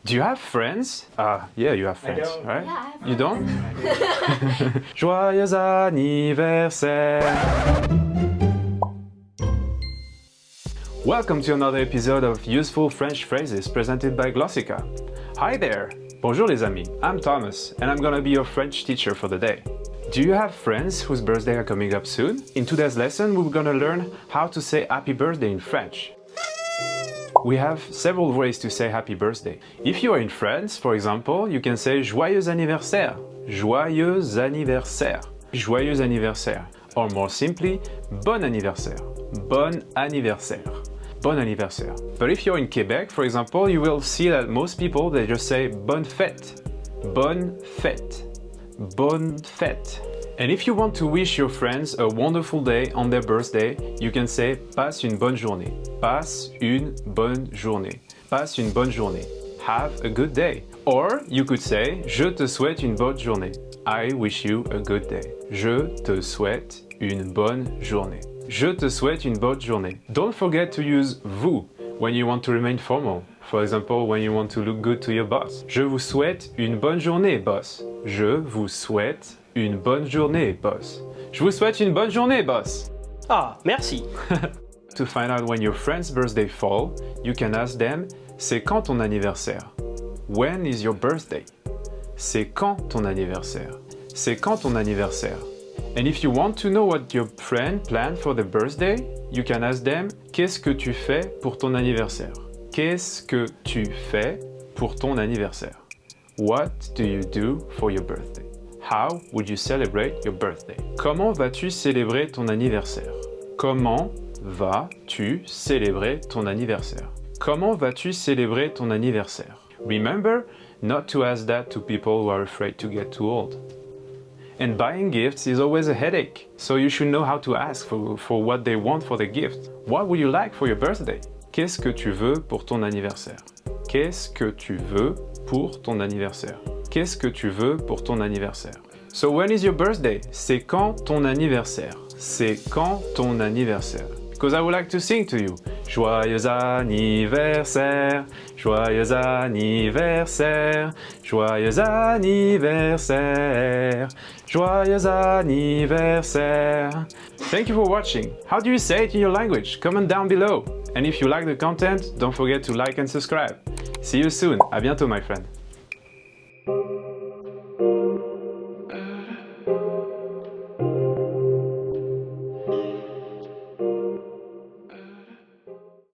Do you have friends? Yeah, you have friends, don't. right? Yeah, I have You don't? friends. Joyeux anniversaire! Welcome to another episode of Useful French Phrases presented by Glossica. Hi there! Bonjour les amis, I'm Thomas and I'm gonna be your French teacher for the day. Do you have friends whose birthday are coming up soon? In today's lesson, we're gonna learn how to say happy birthday in French. We have several ways to say happy birthday. If you are in France, for example, you can say joyeux anniversaire, joyeux anniversaire, joyeux anniversaire, or more simply, bon anniversaire, bon anniversaire, bon anniversaire. But if you're in Quebec, for example, you will see that most people, they just say bonne fête, bonne fête, bonne fête. And if you want to wish your friends a wonderful day on their birthday, you can say passe une bonne journée. Passe une bonne journée. Passe une bonne journée. Have a good day. Or you could say je te souhaite une bonne journée. I wish you a good day. Je te souhaite une bonne journée. Je te souhaite une bonne journée. Don't forget to use vous when you want to remain formal. For example, when you want to look good to your boss. Je vous souhaite une bonne journée, boss. Je vous souhaite une bonne journée, boss. Je vous souhaite une bonne journée, boss. Ah, merci. To find out when your friend's birthday fall, you can ask them, c'est quand ton anniversaire? When is your birthday? C'est quand ton anniversaire? C'est quand ton anniversaire? And if you want to know what your friend planned for their birthday, you can ask them, qu'est-ce que tu fais pour ton anniversaire? Qu'est-ce que tu fais pour ton anniversaire? What do you do for your birthday? How would you celebrate your birthday? Comment vas-tu célébrer ton anniversaire? Comment vas-tu célébrer ton anniversaire? Comment vas-tu célébrer ton anniversaire? Remember not to ask that to people who are afraid to get too old. And buying gifts is always a headache, so you should know how to ask for what they want for the gift. What would you like for your birthday? Qu'est-ce que tu veux pour ton anniversaire? Qu'est-ce que tu veux pour ton anniversaire? Qu'est-ce que tu veux pour ton anniversaire? So when is your birthday? C'est quand ton anniversaire? C'est quand ton anniversaire? Because I would like to sing to you. Joyeux anniversaire, joyeux anniversaire, joyeux anniversaire, joyeux anniversaire. Thank you for watching. How do you say it in your language? Comment down below. And if you like the content, don't forget to like and subscribe. See you soon. À bientôt, my friend.